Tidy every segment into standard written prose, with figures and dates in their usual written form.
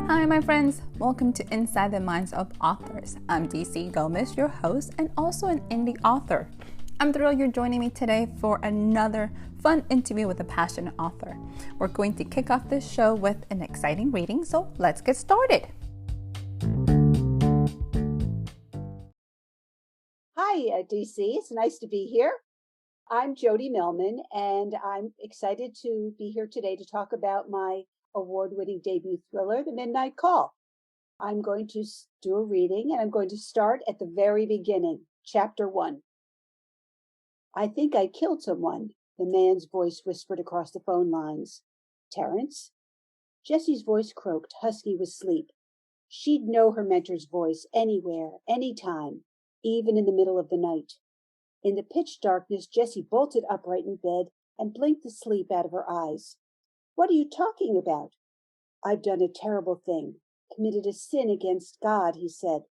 Hi, my friends. Welcome to Inside the Minds of Authors. I'm DC Gomez, your host, and also an indie author. I'm thrilled you're joining me today for another fun interview with a passionate author. We're going to kick off this show with an exciting reading, so let's get started. Hi, DC. It's nice to be here. I'm Jode Millman, and I'm excited to be here today to talk about my award-winning debut thriller, The Midnight Call. I'm going to do a reading, and I'm going to start at the very beginning, Chapter 1. I think I killed someone, the man's voice whispered across the phone lines. Terrence? Jessie's voice croaked, husky with sleep. She'd know her mentor's voice anywhere, anytime, even in the middle of the night. In the pitch darkness, Jessie bolted upright in bed and blinked the sleep out of her eyes. What are you talking about? I've done a terrible thing, committed a sin against God, he said.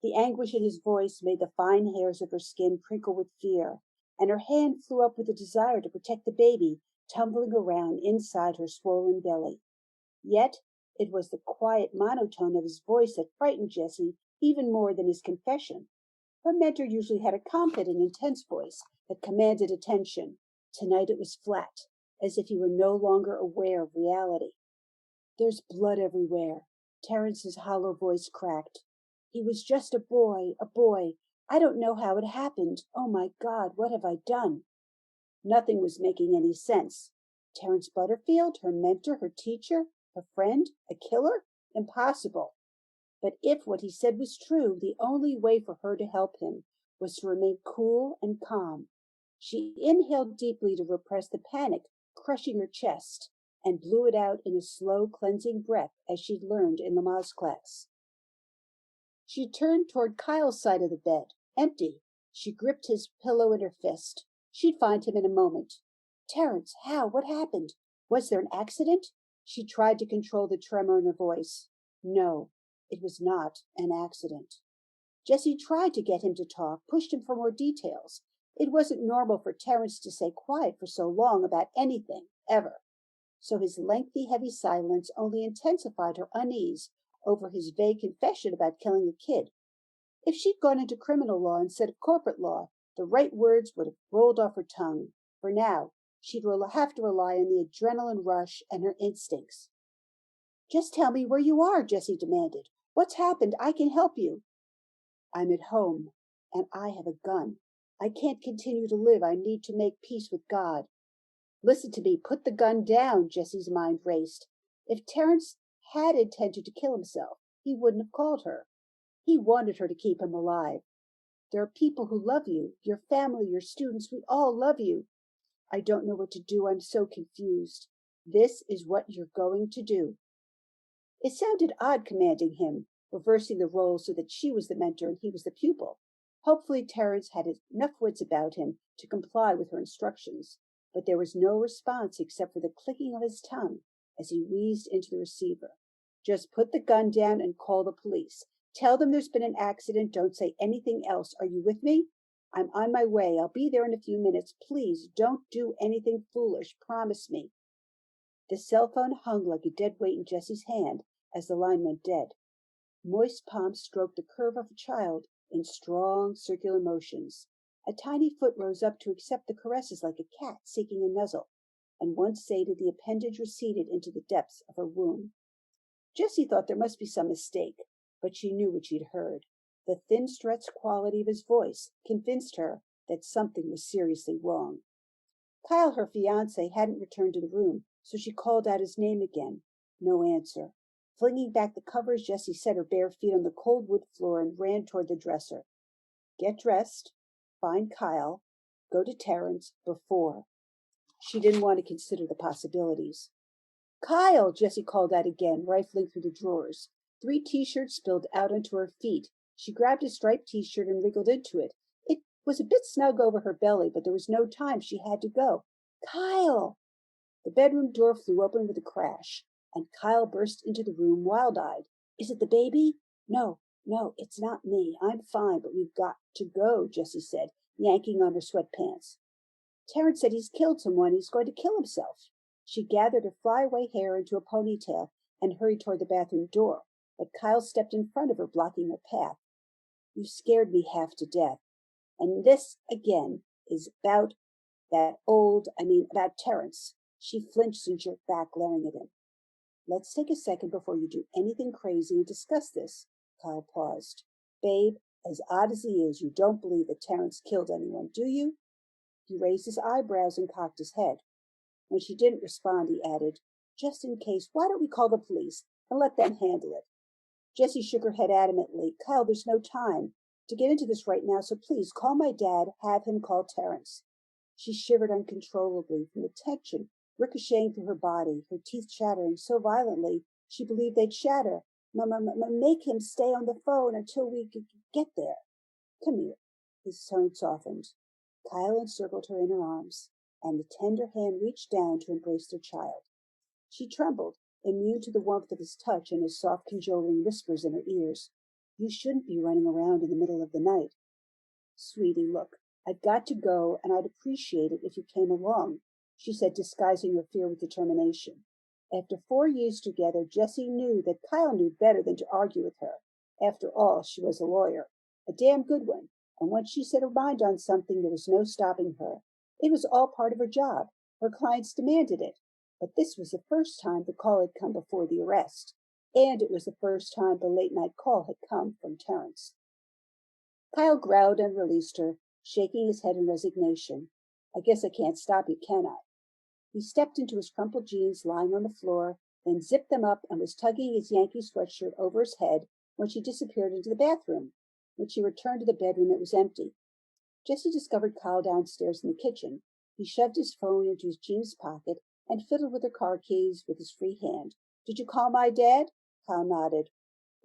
The anguish in his voice made the fine hairs of her skin crinkle with fear, and her hand flew up with a desire to protect the baby tumbling around inside her swollen belly. Yet it was the quiet monotone of his voice that frightened Jessie even more than his confession. Her mentor usually had a confident, intense voice that commanded attention. Tonight it was flat, as if he were no longer aware of reality. There's blood everywhere, Terrence's hollow voice cracked. He was just a boy. I don't know how it happened. Oh my God, what have I done? Nothing was making any sense. Terrence Butterfield, her mentor, her teacher, her friend, a killer? Impossible. But if what he said was true, the only way for her to help him was to remain cool and calm. She inhaled deeply to repress the panic crushing her chest and blew it out in a slow, cleansing breath as she'd learned in Lamaze class. She turned toward Kyle's side of the bed, empty. She gripped his pillow in her fist. She'd find him in a moment. Terrence, how? What happened? Was there an accident? She tried to control the tremor in her voice. No. It was not an accident. Jessie tried to get him to talk, pushed him for more details. It wasn't normal for Terrence to stay quiet for so long about anything, ever. So his lengthy, heavy silence only intensified her unease over his vague confession about killing a kid. If she'd gone into criminal law instead of corporate law, the right words would have rolled off her tongue. For now, she'd have to rely on the adrenaline rush and her instincts. Just tell me where you are, Jessie demanded. What's happened? I can help you. I'm at home, and I have a gun. I can't continue to live. I need to make peace with God. Listen to me. Put the gun down, Jessie's mind raced. If Terrence had intended to kill himself, he wouldn't have called her. He wanted her to keep him alive. There are people who love you, your family, your students. We all love you. I don't know what to do. I'm so confused. This is what you're going to do. It sounded odd commanding him, reversing the roles so that she was the mentor and he was the pupil. Hopefully Terrence had enough wits about him to comply with her instructions, but there was no response except for the clicking of his tongue as he wheezed into the receiver. Just put the gun down and call the police. Tell them there's been an accident. Don't say anything else. Are you with me? I'm on my way. I'll be there in a few minutes. Please don't do anything foolish. Promise me. The cell phone hung like a dead weight in Jessie's hand as the line went dead. Moist palms stroked the curve of a child in strong, circular motions. A tiny foot rose up to accept the caresses like a cat seeking a nuzzle, and once sated, the appendage receded into the depths of her womb. Jessie thought there must be some mistake, but she knew what she'd heard. The thin, stretched quality of his voice convinced her that something was seriously wrong. Kyle, her fiancé, hadn't returned to the room, so she called out his name again. No answer. Flinging back the covers, Jessie set her bare feet on the cold wood floor and ran toward the dresser. Get dressed, find Kyle, go to Terrence before. She didn't want to consider the possibilities. Kyle, Jessie called out again, rifling through the drawers. 3 t-shirts spilled out onto her feet. She grabbed a striped t-shirt and wriggled into it. It was a bit snug over her belly, but there was no time. She had to go. Kyle! The bedroom door flew open with a crash, and Kyle burst into the room wild-eyed. Is it the baby? No, it's not me. I'm fine, but we've got to go, Jessie said, yanking on her sweatpants. Terrence said he's killed someone. He's going to kill himself. She gathered her flyaway hair into a ponytail and hurried toward the bathroom door, but Kyle stepped in front of her, blocking her path. You scared me half to death. And this, again, is about about Terrence. She flinched and jerked back, glaring at him. Let's take a second before you do anything crazy and discuss this. Kyle paused. Babe, as odd as he is, you don't believe that Terrence killed anyone, do you? He raised his eyebrows and cocked his head. When she didn't respond, he added, just in case, why don't we call the police and let them handle it? Jessie shook her head adamantly. Kyle, there's no time to get into this right now, so please call my dad, have him call Terrence. She shivered uncontrollably from the tension ricocheting through her body, her teeth chattering so violently she believed they'd shatter. Make him stay on the phone until we could get there. Come here. His tone softened. Kyle encircled her in her arms, and the tender hand reached down to embrace their child. She trembled, immune to the warmth of his touch and his soft cajoling whispers in her ears. You shouldn't be running around in the middle of the night. Sweetie, look, I've got to go, and I'd appreciate it if you came along, she said, disguising her fear with determination. After 4 years together, Jessie knew that Kyle knew better than to argue with her. After all, she was a lawyer, a damn good one, and once she set her mind on something, there was no stopping her. It was all part of her job. Her clients demanded it. But this was the first time the call had come before the arrest, and it was the first time the late-night call had come from Terrence. Kyle growled and released her, shaking his head in resignation. I guess I can't stop you, can I? He stepped into his crumpled jeans lying on the floor, then zipped them up and was tugging his Yankee sweatshirt over his head when she disappeared into the bathroom. When she returned to the bedroom, it was empty. Jessie discovered Kyle downstairs in the kitchen. He shoved his phone into his jeans pocket and fiddled with her car keys with his free hand. Did you call my dad? Kyle nodded.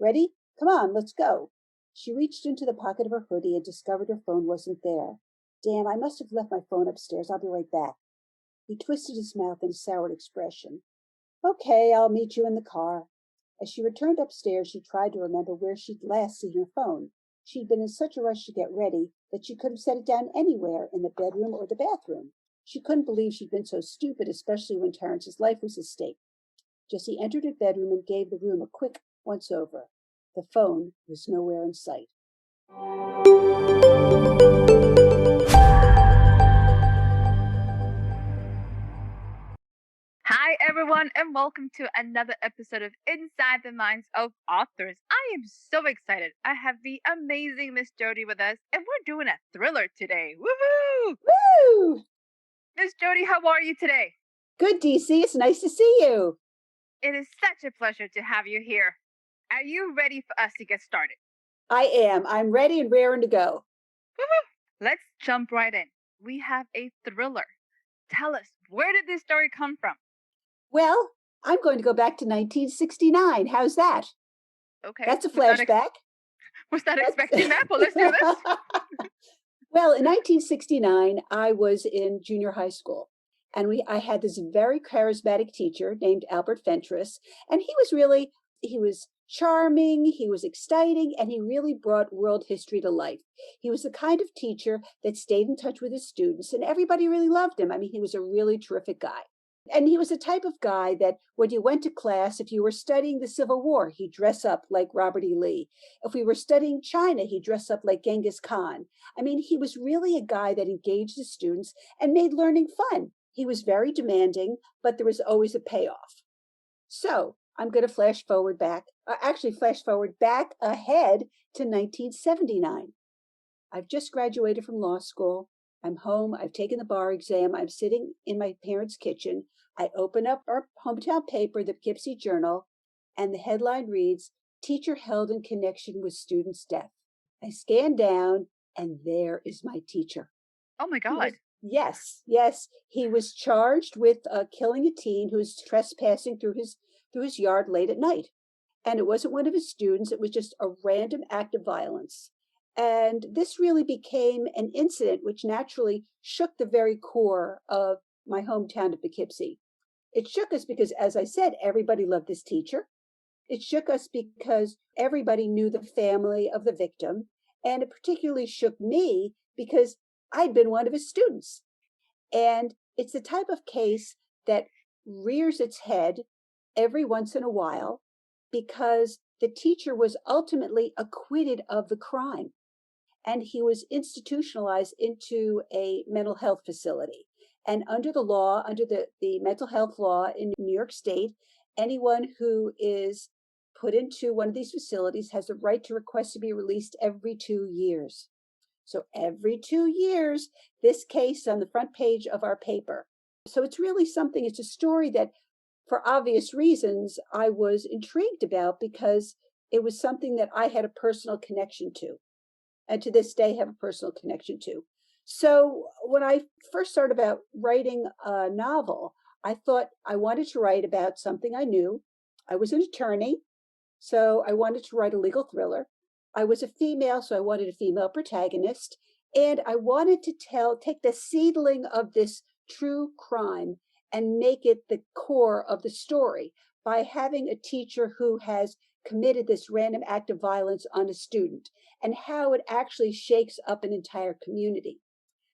Ready? Come on, let's go. She reached into the pocket of her hoodie and discovered her phone wasn't there. Damn, I must have left my phone upstairs. I'll be right back. He twisted his mouth in a soured expression. Okay, I'll meet you in the car. As she returned upstairs, she tried to remember where she'd last seen her phone. She'd been in such a rush to get ready that she could have set it down anywhere in the bedroom or the bathroom. She couldn't believe she'd been so stupid, especially when Terrence's life was at stake. Jessie entered her bedroom and gave the room a quick once-over. The phone was nowhere in sight. Hi, everyone, and welcome to another episode of Inside the Minds of Authors. I am so excited. I have the amazing Miss Jode with us, and we're doing a thriller today. Woohoo! Woo! Miss Jode, how are you today? Good, DC. It's nice to see you. It is such a pleasure to have you here. Are you ready for us to get started? I am. I'm ready and raring to go. Woohoo! Let's jump right in. We have a thriller. Tell us, where did this story come from? Well, I'm going to go back to 1969. How's that? Okay. That's a flashback. Was not expecting that, but let's do this. Well, in 1969, I was in junior high school, and I had this very charismatic teacher named Albert Fentress, and he was charming, he was exciting, and he really brought world history to life. He was the kind of teacher that stayed in touch with his students, and everybody really loved him. I mean, he was a really terrific guy. And he was the type of guy that when you went to class, if you were studying the Civil War, he'd dress up like Robert E. Lee. If we were studying China, he'd dress up like Genghis Khan. I mean, he was really a guy that engaged the students and made learning fun. He was very demanding, but there was always a payoff. So I'm going to flash forward back ahead to 1979. I've just graduated from law school. I'm home. I've taken the bar exam. I'm sitting in my parents' kitchen. I open up our hometown paper, the Poughkeepsie Journal, and the headline reads, Teacher Held in Connection with Student's Death. I scan down, and there is my teacher. Oh my God. Yes. He was charged with killing a teen who was trespassing through his yard late at night. And it wasn't one of his students. It was just a random act of violence. And this really became an incident which naturally shook the very core of my hometown of Poughkeepsie. It shook us because, as I said, everybody loved this teacher. It shook us because everybody knew the family of the victim. And it particularly shook me because I'd been one of his students. And it's the type of case that rears its head every once in a while because the teacher was ultimately acquitted of the crime and he was institutionalized into a mental health facility. And under the law, under the mental health law in New York State, anyone who is put into one of these facilities has the right to request to be released every 2 years. So every 2 years, this case on the front page of our paper. So it's really something, it's a story that, for obvious reasons, I was intrigued about because it was something that I had a personal connection to and to this day have a personal connection to. So when I first started about writing a novel, I thought I wanted to write about something I knew. I was an attorney, so I wanted to write a legal thriller. I was a female, so I wanted a female protagonist. And I wanted to take the seedling of this true crime and make it the core of the story by having a teacher who has committed this random act of violence on a student and how it actually shakes up an entire community.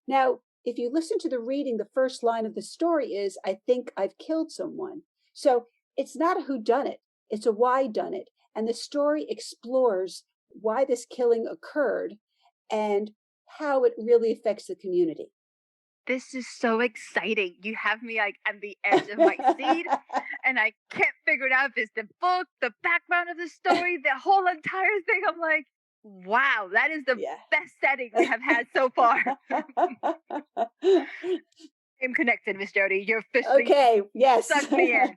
Now, if you listen to the reading, the first line of the story is, I think I've killed someone. So it's not a whodunit, it's a why done it. And the story explores why this killing occurred and how it really affects the community. This is so exciting. You have me like at the edge of my seat, and I can't figure it out if it's the book, the background of the story, the whole entire thing. I'm like, wow, that is the Yeah. best setting we have had so far. I'm connected, Miss Jody. You're officially Okay, yes. sucked me in.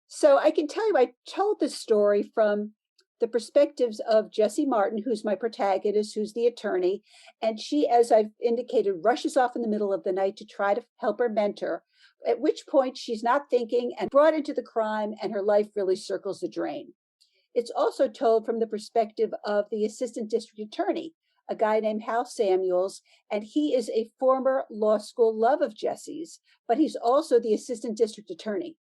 So I can tell you, I told this story from the perspectives of Jessie Martin, who's my protagonist, who's the attorney. And she, as I've indicated, rushes off in the middle of the night to try to help her mentor, at which point she's not thinking and brought into the crime, and her life really circles the drain. It's also told from the perspective of the assistant district attorney, a guy named Hal Samuels, and he is a former law school love of Jessie's, but he's also the assistant district attorney.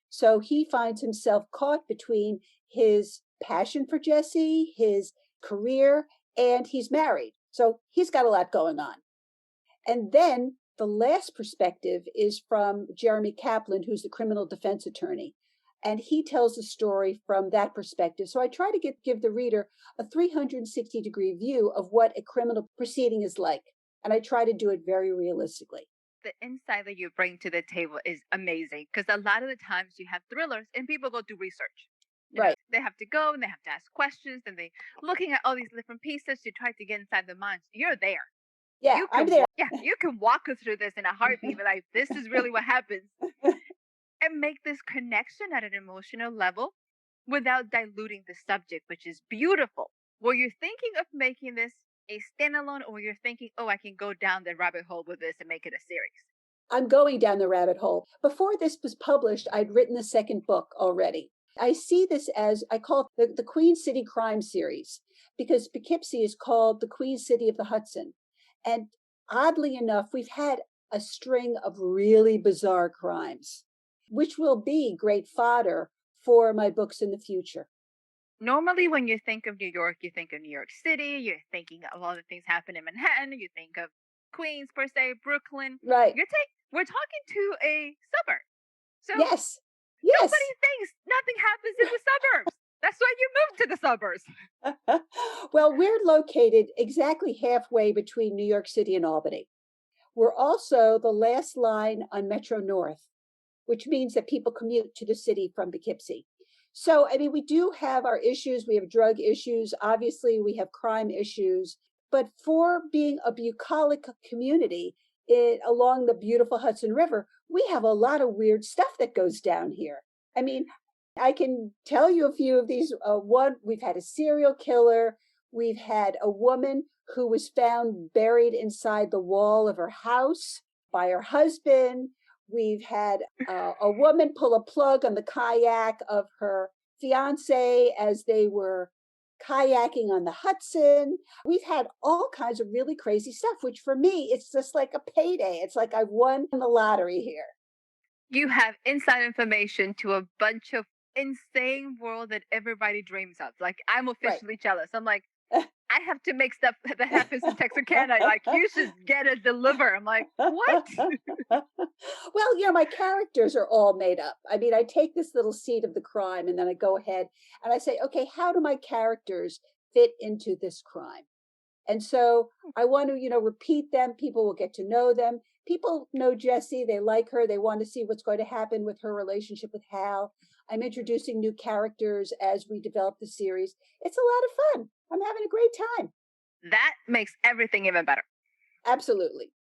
So he finds himself caught between his passion for Jessie, his career, and he's married. So he's got a lot going on. And then the last perspective is from Jeremy Kaplan, who's the criminal defense attorney. And he tells the story from that perspective. So I try to give the reader a 360-degree view of what a criminal proceeding is like. And I try to do it very realistically. The insight that you bring to the table is amazing because a lot of the times you have thrillers and people go do research. Right. They have to go and they have to ask questions and they looking at all these different pieces to try to get inside the minds. You're there. Yeah, I'm there. Yeah, you can walk us through this in a heartbeat. But like, this is really what happens, and make this connection at an emotional level without diluting the subject, which is beautiful. Were you thinking of making this a standalone, or you're thinking, oh, I can go down the rabbit hole with this and make it a series? I'm going down the rabbit hole. Before this was published, I'd written the second book already. I see this as, I call it the Queen City Crime Series, because Poughkeepsie is called the Queen City of the Hudson. And oddly enough, we've had a string of really bizarre crimes, which will be great fodder for my books in the future. Normally, when you think of New York, you think of New York City, you're thinking of all the things happen in Manhattan, you think of Queens per se, Brooklyn. Right. We're talking to a suburb. So yes. Yes. Nobody thinks nothing happens in the suburbs. That's why you moved to the suburbs. Well, we're located exactly halfway between New York City and Albany. We're also the last line on Metro North, which means that people commute to the city from Poughkeepsie. So, I mean, we do have our issues. We have drug issues. Obviously, we have crime issues. But for being a bucolic community along the beautiful Hudson River, we have a lot of weird stuff that goes down here. I mean, I can tell you a few of these. One, we've had a serial killer. We've had a woman who was found buried inside the wall of her house by her husband. We've had a woman pull a plug on the kayak of her fiance as they were kayaking on the Hudson. We've had all kinds of really crazy stuff, which for me, it's just like a payday. It's like I've won the lottery here. You have inside information to a bunch of insane world that everybody dreams of. Like, I'm officially jealous. I'm like, I have to make stuff that happens in Texarkana. Like, you should get it delivered. I'm like, what? Well, my characters are all made up. I mean, I take this little seed of the crime and then I go ahead and I say, okay, how do my characters fit into this crime? And so I want to, repeat them. People will get to know them. People know Jessie. They like her. They want to see what's going to happen with her relationship with Hal. I'm introducing new characters as we develop the series. It's a lot of fun. I'm having a great time. That makes everything even better. Absolutely.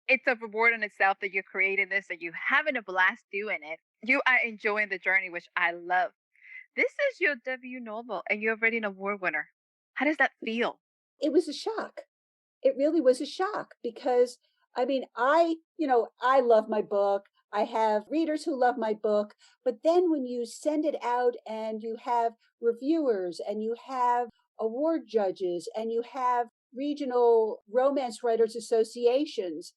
It's a reward in itself that you created this, that you having a blast doing it. You are enjoying the journey, which I love. This is your debut novel, and you're already an award winner. How does that feel? It was a shock. It really was a shock because I mean, I love my book. I have readers who love my book, but then when you send it out and you have reviewers and you have award judges and you have regional romance writers associations,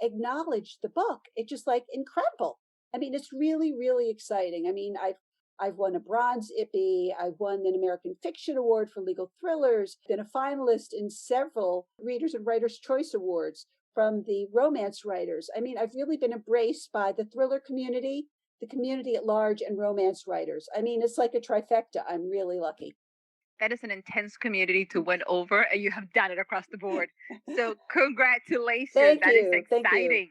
acknowledge the book, it's just like incredible. I mean, it's really, really exciting. I mean, I've won a bronze Ippy. I've won an American Fiction Award for legal thrillers, been a finalist in several Readers and Writers' Choice Awards from the romance writers. I mean, I've really been embraced by the thriller community, the community at large, and romance writers. I mean, it's like a trifecta. I'm really lucky. That is an intense community to win over, and you have done it across the board. So, congratulations. Thank That is you. Thank you. exciting.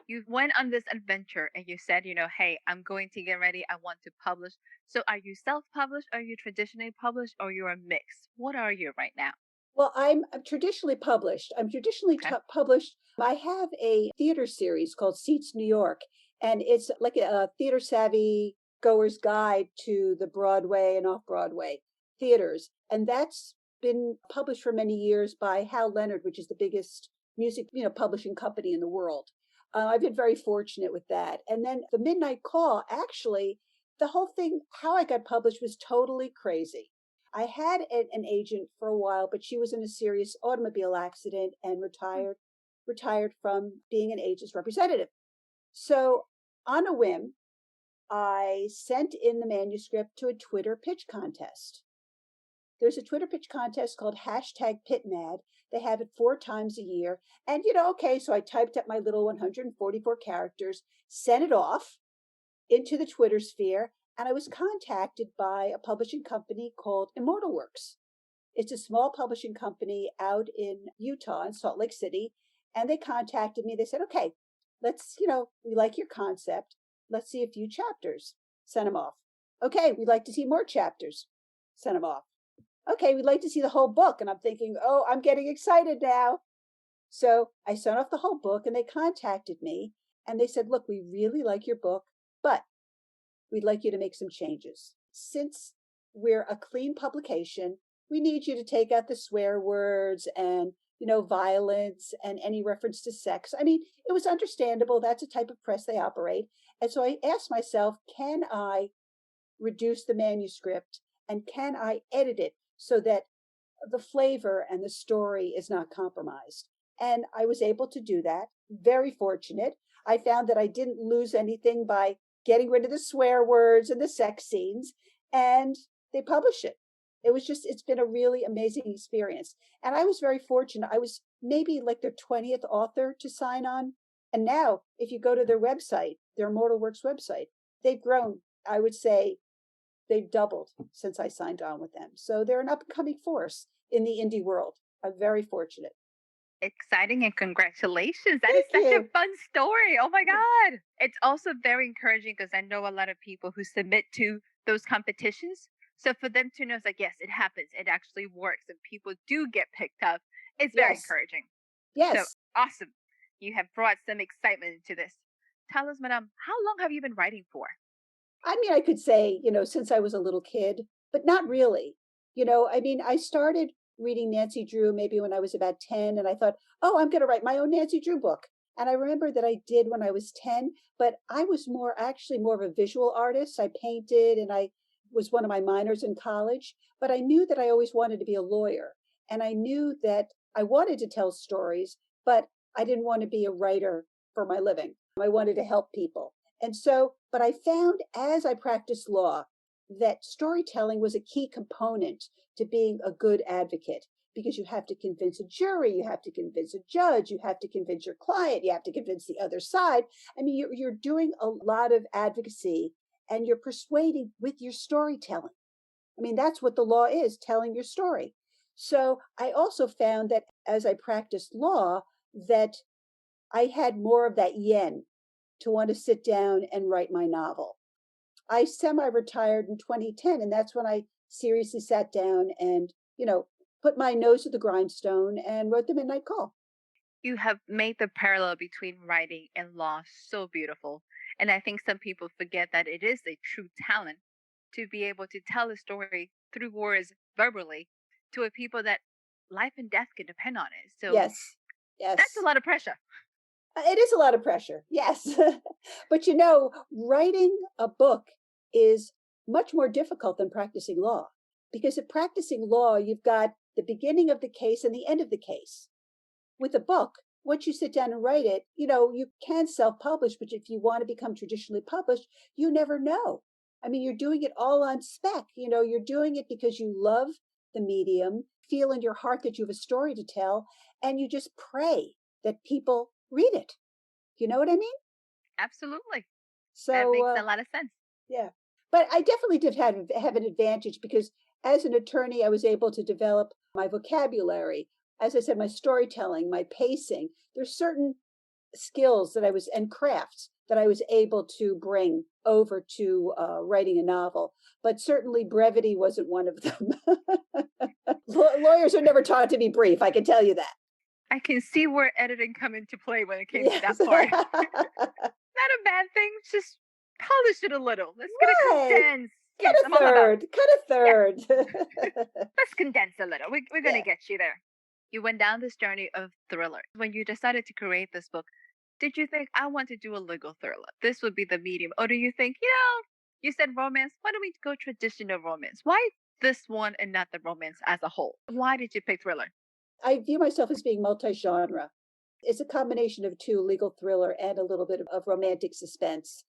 You went on this adventure and you said, hey, I'm going to get ready. I want to publish. So, are you self published? Are you traditionally published? Or you're a mix? What are you right now? Well, I'm traditionally published. I'm traditionally Okay. published. I have a theater series called Seats New York, and it's like a theater savvy goer's guide to the Broadway and off Broadway theaters. And that's been published for many years by Hal Leonard, which is the biggest music, publishing company in the world. I've been very fortunate with that. And then the Midnight Call, actually, the whole thing, how I got published was totally crazy. I had an agent for a while, but she was in a serious automobile accident and retired from being an agent's representative. So on a whim, I sent in the manuscript to a Twitter pitch contest. There's a Twitter pitch contest called #PitMad. They have it 4 times a year. And, okay, so I typed up my little 144 characters, sent it off into the Twitter sphere, and I was contacted by a publishing company called Immortal Works. It's a small publishing company out in Utah, in Salt Lake City. And they contacted me. They said, okay, let's, we like your concept. Let's see a few chapters. Send them off. Okay, we'd like to see more chapters. Send them off. Okay, we'd like to see the whole book. And I'm thinking, oh, I'm getting excited now. So I sent off the whole book and they contacted me and they said, look, we really like your book, but we'd like you to make some changes. Since we're a clean publication, we need you to take out the swear words and, violence and any reference to sex. I mean, it was understandable. That's a type of press they operate. And so I asked myself, can I reduce the manuscript and can I edit it so that the flavor and the story is not compromised? And I was able to do that. Very fortunate. I found that I didn't lose anything by getting rid of the swear words and the sex scenes, and they publish it. It's been a really amazing experience. And I was very fortunate. I was maybe like their 20th author to sign on. And now, if you go to their website, their Immortal Works website, they've grown, I would say, they've doubled since I signed on with them. So they're an up and coming force in the indie world. I'm very fortunate. Exciting and congratulations. That is Thank such a you. fun story. Oh my God. It's also very encouraging because I know a lot of people who submit to those competitions. So for them to know, it's like, yes, it happens. It actually works and people do get picked up. It's very Yes. encouraging. So Yes. awesome. You have brought some excitement into this. Tell us, madam, how long have you been writing for? I mean, I could say, since I was a little kid, but not really. I mean, I started reading Nancy Drew maybe when I was about 10, and I thought, oh, I'm going to write my own Nancy Drew book. And I remember that I did when I was 10, but I was actually more of a visual artist. I painted and I was one of my minors in college, but I knew that I always wanted to be a lawyer. And I knew that I wanted to tell stories, but I didn't want to be a writer for my living. I wanted to help people. And so, but I found as I practiced law that storytelling was a key component to being a good advocate because you have to convince a jury, you have to convince a judge, you have to convince your client, you have to convince the other side. I mean, you're doing a lot of advocacy and you're persuading with your storytelling. I mean, that's what the law is, telling your story. So I also found that as I practiced law, that I had more of that yen to want to sit down and write my novel. I semi-retired in 2010, and that's when I seriously sat down and, put my nose to the grindstone and wrote The Midnight Call. You have made the parallel between writing and law so beautiful. And I think some people forget that it is a true talent to be able to tell a story through words verbally to a people that life and death can depend on it. So Yes, that's a yes. lot of pressure. It is a lot of pressure, yes. But writing a book is much more difficult than practicing law because in practicing law, you've got the beginning of the case and the end of the case. With a book, once you sit down and write it, you can self-publish, but if you want to become traditionally published, you never know. I mean, you're doing it all on spec. You're doing it because you love the medium, feel in your heart that you have a story to tell, and you just pray that people read it. You know what I mean? Absolutely. That So, makes a lot of sense. yeah. But I definitely did have an advantage because as an attorney, I was able to develop my vocabulary. As I said, my storytelling, my pacing. There's certain skills and crafts that I was able to bring over to writing a novel. But certainly brevity wasn't one of them. Lawyers are never taught to be brief, I can tell you that. I can see where editing come into play when it came to Yes. that part. Not a bad thing. Just polish it a little. Let's get a Right. condense. Yes, I'm all about. Cut a Yeah, third. let's condense a little. We're gonna Yeah. get you there. You went down this journey of thriller. When you decided to create this book, did you think I want to do a legal thriller? This would be the medium, or do you think, you said romance. Why don't we go traditional romance? Why this one and not the romance as a whole? Why did you pick thriller? I view myself as being multi-genre. It's a combination of two, legal thriller and a little bit of romantic suspense.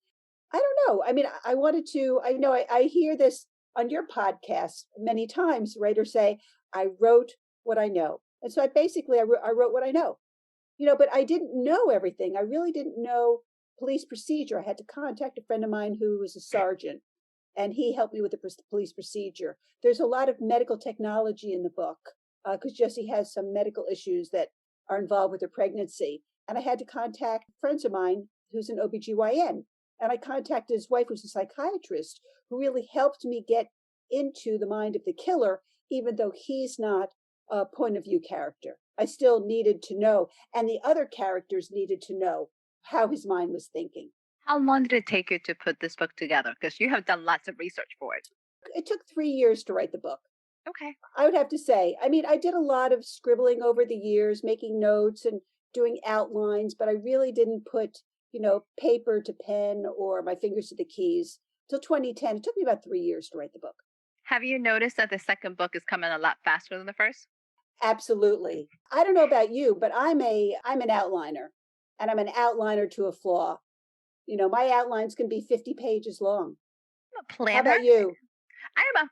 I don't know. I mean, I wanted to, I know I hear this on your podcast many times, writers say, I wrote what I know. And so I wrote what I know, but I didn't know everything. I really didn't know police procedure. I had to contact a friend of mine who was a sergeant and he helped me with the police procedure. There's a lot of medical technology in the book because Jessie has some medical issues that are involved with her pregnancy. And I had to contact friends of mine who's an OBGYN. And I contacted his wife, who's a psychiatrist, who really helped me get into the mind of the killer, even though he's not a point of view character. I still needed to know, and the other characters needed to know how his mind was thinking. How long did it take you to put this book together? Because you have done lots of research for it. It took 3 years to write the book. Okay. I would have to say. I mean, I did a lot of scribbling over the years, making notes and doing outlines, but I really didn't put, paper to pen or my fingers to the keys till 2010. It took me about 3 years to write the book. Have you noticed that the second book is coming a lot faster than the first? Absolutely. I don't know about you, but I'm an outliner and I'm an outliner to a flaw. My outlines can be 50 pages long. I'm a How planner. about you?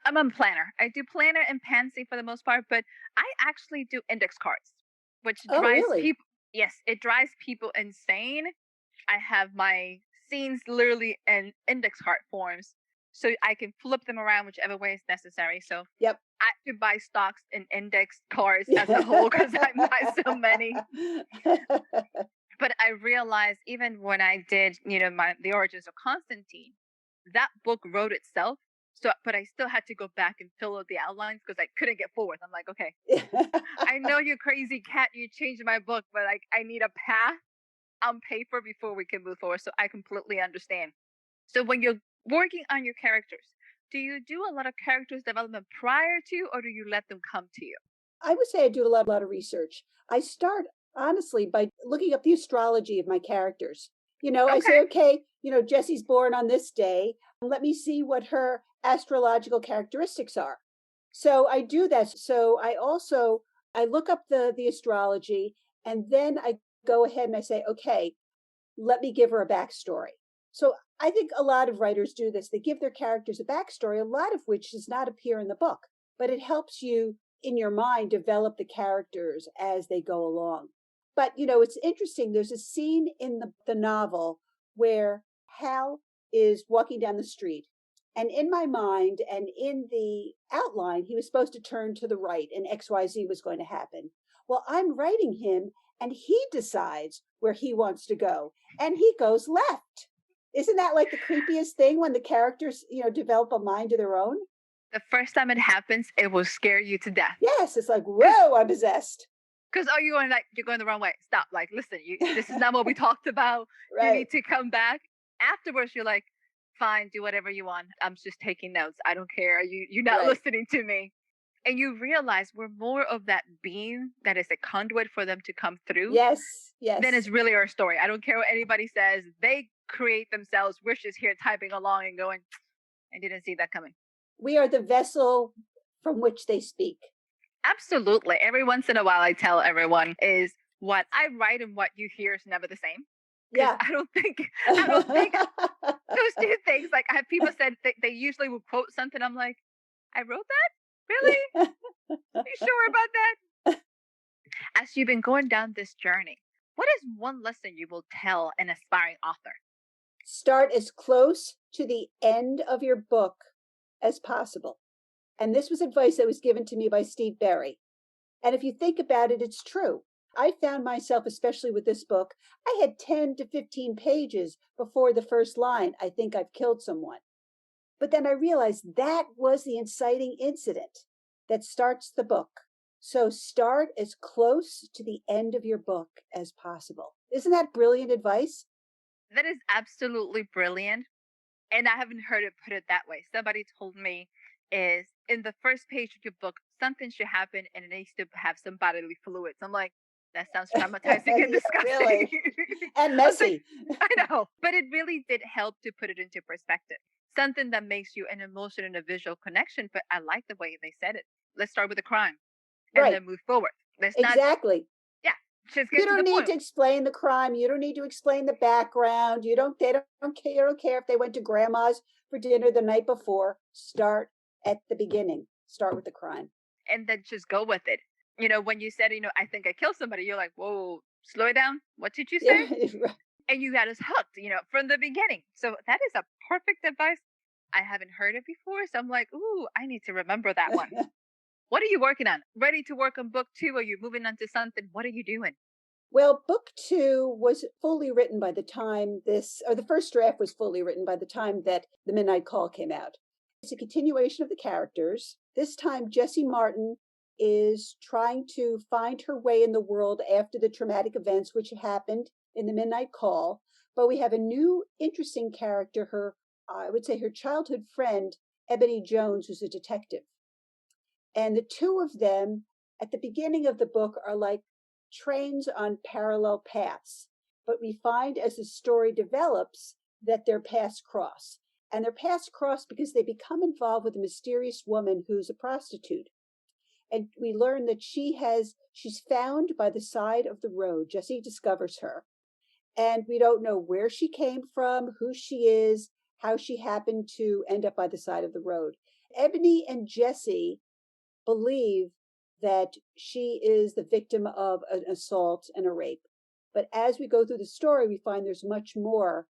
I'm a planner. I do planner and pansy for the most part, but I actually do index cards, which Oh, drives really? people. Yes, it drives people insane. I have my scenes literally in index card forms, so I can flip them around whichever way is necessary. So Yep. I should buy stocks in index cards as a whole because I buy so many. But I realized even when I did, the origins of Constantine, that book wrote itself. So, but I still had to go back and fill out the outlines because I couldn't get forward. I'm like, okay, I know you're crazy cat. You changed my book, but like, I need a path on paper before we can move forward. So I completely understand. So when you're working on your characters, do you do a lot of characters development prior to, or do you let them come to you? I would say I do a lot of research. I start honestly by looking up the astrology of my characters. I Okay. say, okay, Jessie's born on this day. Let me see what her astrological characteristics are. So I do that. So I look up the astrology and then I go ahead and I say, okay, let me give her a backstory. So I think a lot of writers do this. They give their characters a backstory, a lot of which does not appear in the book, but it helps you in your mind develop the characters as they go along. But, it's interesting. There's a scene in the novel where Hal is walking down the street. And in my mind and in the outline, he was supposed to turn to the right and XYZ was going to happen. Well, I'm writing him and he decides where he wants to go and he goes left. Isn't that like the creepiest thing when the characters, develop a mind of their own? The first time it happens, it will scare you to death. Yes, it's like, whoa, I'm possessed. Because you're going the wrong way. Stop. Like, listen, this is not what we talked about. Right. You need to come back. Afterwards, you're like, fine, do whatever you want. I'm just taking notes. I don't care. You're not Right. listening to me. And you realize we're more of that being that is a conduit for them to come through. Yes. Than is really our story. I don't care what anybody says. They create themselves. We're just here typing along and going, I didn't see that coming. We are the vessel from which they speak. Absolutely. Every once in a while, I tell everyone is what I write and what you hear is never the same. Yeah. I don't think those two things. Like, I have people said they usually will quote something. I'm like, I wrote that? Really? Are you sure about that? As you've been going down this journey, what is one lesson you will tell an aspiring author? Start as close to the end of your book as possible. And this was advice that was given to me by Steve Berry. And if you think about it, it's true. I found myself, especially with this book, I had 10 to 15 pages before the first line, I think I've killed someone. But then I realized that was the inciting incident that starts the book. So start as close to the end of your book as possible. Isn't that brilliant advice? That is absolutely brilliant. And I haven't heard it put it that way. Somebody told me is in the first page of your book, something should happen and it needs to have some bodily fluids. I'm like, that sounds traumatizing and disgusting. Really? And messy. I know. But it really did help to put it into perspective. Something that makes you an emotion and a visual connection. But I like the way they said it. Let's start with the crime and then move forward. Exactly. You don't need to explain the crime. You don't need to explain the background. They don't care if they went to grandma's for dinner the night before. Start at the beginning. Start with the crime. And then just go with it. When you said, I think I killed somebody, you're like, whoa, slow it down. What did you say? Yeah. And you got us hooked, from the beginning. So that is a perfect advice. I haven't heard it before. So I'm like, ooh, I need to remember that one. What are you working on? Ready to work on book 2? Are you moving on to something? What are you doing? Well, book 2 was fully written by the time the first draft was fully written by the time that The Midnight Call came out. It's a continuation of the characters. This time, Jessie Martin is trying to find her way in the world after the traumatic events which happened in The Midnight Call. But we have a new, interesting character, I would say her childhood friend, Ebony Jones, who's a detective. And the two of them at the beginning of the book are like trains on parallel paths. But we find as the story develops that their paths cross. And their paths cross because they become involved with a mysterious woman who's a prostitute. And we learn that she's found by the side of the road. Jessie discovers her. And we don't know where she came from, who she is, how she happened to end up by the side of the road. Ebony and Jessie believe that she is the victim of an assault and a rape. But as we go through the story, we find there's much more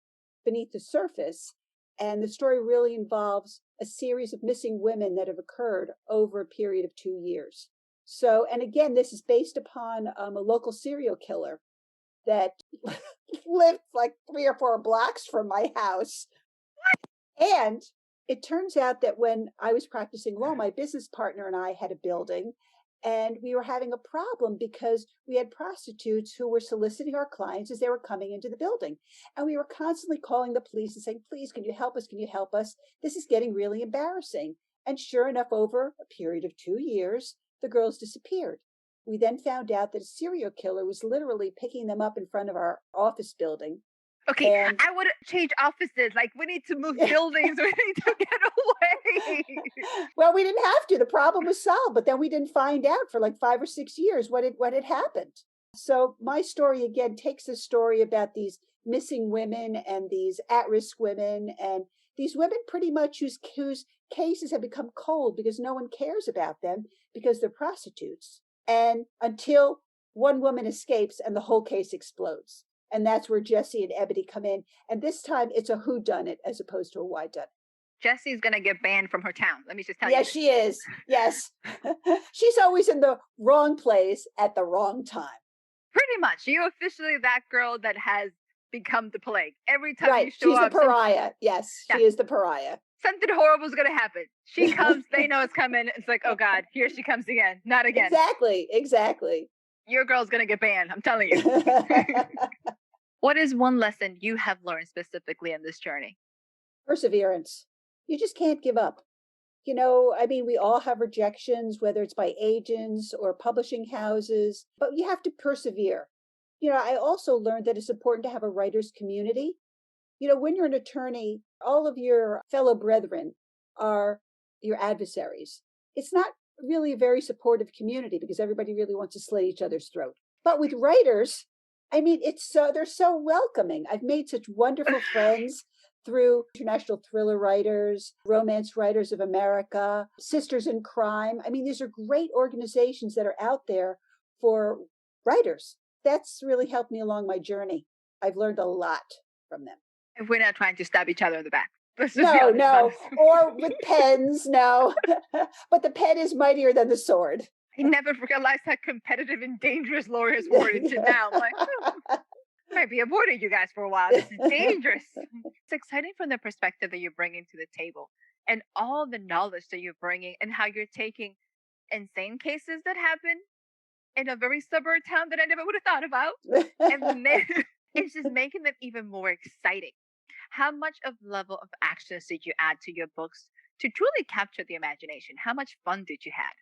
beneath the surface. And the story really involves a series of missing women that have occurred over a period of 2 years. So, and again, this is based upon a local serial killer that lived like 3 or 4 blocks from my house. And it turns out that when I was practicing law, my business partner and I had a building, and we were having a problem because we had prostitutes who were soliciting our clients as they were coming into the building. And we were constantly calling the police and saying, please, can you help us? Can you help us? This is getting really embarrassing. And sure enough, over a period of 2 years, the girls disappeared. We then found out that a serial killer was literally picking them up in front of our office building. Okay, and I would change offices. Like, we need to move buildings. We need to get away. Well, we didn't have to. The problem was solved, but then we didn't find out for like 5 or 6 years what had happened. So my story, again, takes a story about these missing women and these at-risk women, and these women pretty much whose cases have become cold because no one cares about them because they're prostitutes. And until one woman escapes and the whole case explodes. And that's where Jesse and Ebony come in. And this time it's a whodunit as opposed to a whydunit. Jesse's going to get banned from her town. Let me just tell you. Yes, she is. Yes. She's always in the wrong place at the wrong time. Pretty much. You're officially that girl that has become the plague. Every time you show she's up. She's the pariah. Yes, yeah. She is the pariah. Something horrible is going to happen. She comes, they know it's coming. It's like, oh God, here she comes again. Not again. Exactly. Your girl's going to get banned. I'm telling you. What is one lesson you have learned specifically in this journey? Perseverance. You just can't give up. You know, I mean, we all have rejections, whether it's by agents or publishing houses, but you have to persevere. You know, I also learned that it's important to have a writer's community. You know, when you're an attorney, all of your fellow brethren are your adversaries. It's not really a very supportive community because everybody really wants to slit each other's throat. But with writers, I mean, they're so welcoming. I've made such wonderful friends through International Thriller Writers, Romance Writers of America, Sisters in Crime. I mean, these are great organizations that are out there for writers. That's really helped me along my journey. I've learned a lot from them. If we're not trying to stab each other in the back. No, or with pens, no. But the pen is mightier than the sword. I never realized how competitive and dangerous lawyers were until now. I'm like, might be avoiding you guys for a while. This is dangerous. It's exciting from the perspective that you're bringing to the table and all the knowledge that you're bringing and how you're taking insane cases that happen in a very suburban town that I never would have thought about. And it's just making them even more exciting. How much of level of actions did you add to your books to truly capture the imagination? How much fun did you have?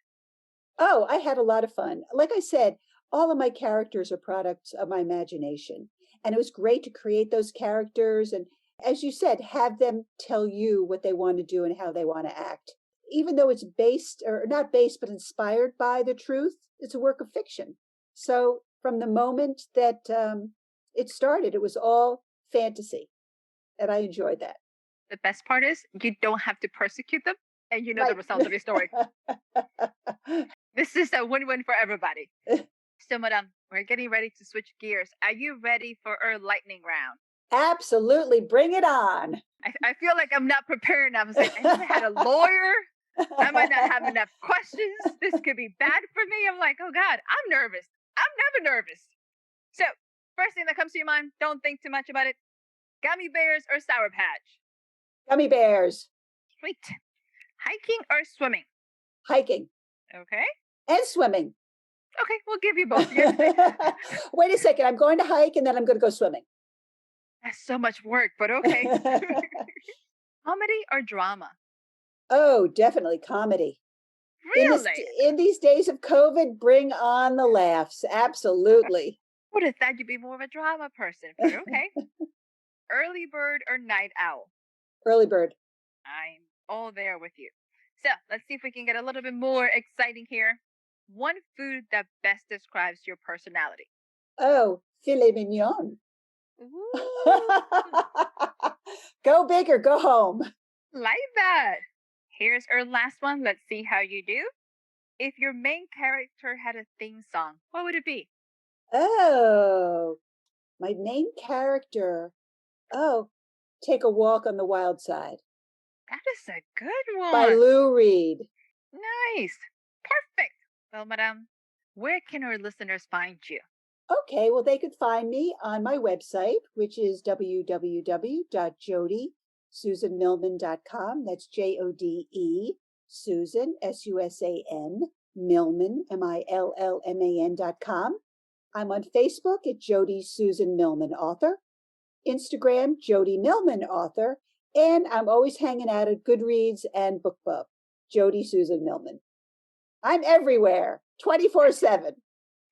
Oh, I had a lot of fun. Like I said, all of my characters are products of my imagination. And it was great to create those characters and, as you said, have them tell you what they want to do and how they want to act. Even though it's based, or not based, but inspired by the truth, it's a work of fiction. So from the moment that it started, it was all fantasy. And I enjoyed that. The best part is you don't have to persecute them and you know right. The result of your story. This is a win-win for everybody. So, Madame, we're getting ready to switch gears. Are you ready for our lightning round? Absolutely. Bring it on. I feel like I'm not prepared enough. I was like, I never had a lawyer. I might not have enough questions. This could be bad for me. I'm like, oh, God, I'm nervous. I'm never nervous. So, first thing that comes to your mind, don't think too much about it. Gummy bears or Sour Patch? Gummy bears. Sweet. Hiking or swimming? Hiking. Okay. And swimming. Okay, we'll give you both. Wait a second. I'm going to hike and then I'm going to go swimming. That's so much work, but okay. Comedy or drama? Oh, definitely comedy. Really? In these days of COVID, bring on the laughs. Absolutely. Would have thought you'd be more of a drama person, but okay. Early bird or night owl? Early bird. I'm all there with you. So let's see if we can get a little bit more exciting here. One food that best describes your personality. Oh, filet mignon. Go big or go home. Like that. Here's our last one. Let's see how you do. If your main character had a theme song, what would it be? Oh, my main character. Oh, Take a Walk on the Wild Side. That is a good one. By Lou Reed. Nice. Perfect. Well, Madame, where can our listeners find you? Okay, well, they could find me on my website, which is www.jodesusanmillman.com. That's Jode, Susan, Susan, Millman, Millman.com. I'm on Facebook at Jode Susan Millman Author, Instagram, Jode Millman Author, and I'm always hanging out at Goodreads and BookBub, Jode Susan Millman. I'm everywhere, 24/7.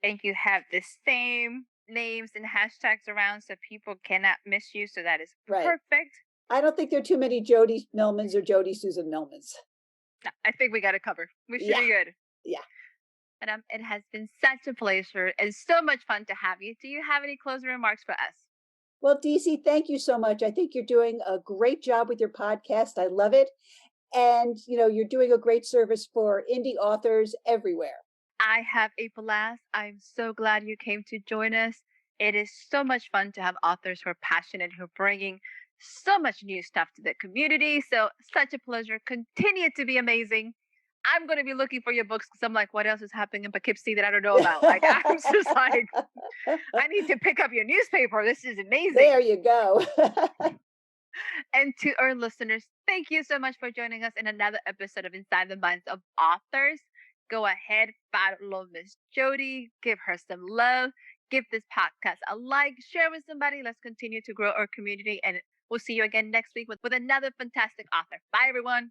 And you have the same names and hashtags around so people cannot miss you. So that is perfect. Right. I don't think there are too many Jode Millmans or Jode Susan Millmans. No, I think we got it covered. We should be good. Yeah. And it has been such a pleasure and so much fun to have you. Do you have any closing remarks for us? Well, DC, thank you so much. I think you're doing a great job with your podcast. I love it. And, you're doing a great service for indie authors everywhere. I have a blast. I'm so glad you came to join us. It is so much fun to have authors who are passionate, who are bringing so much new stuff to the community. So, such a pleasure. Continue to be amazing. I'm going to be looking for your books because I'm like, what else is happening in Poughkeepsie that I don't know about? Like, I'm just like, I need to pick up your newspaper. This is amazing. There you go. And to our listeners, thank you so much for joining us in another episode of Inside the Minds of Authors. Go ahead, follow Miss Jody, give her some love, give this podcast a like, share with somebody. Let's continue to grow our community. And we'll see you again next week with another fantastic author. Bye, everyone.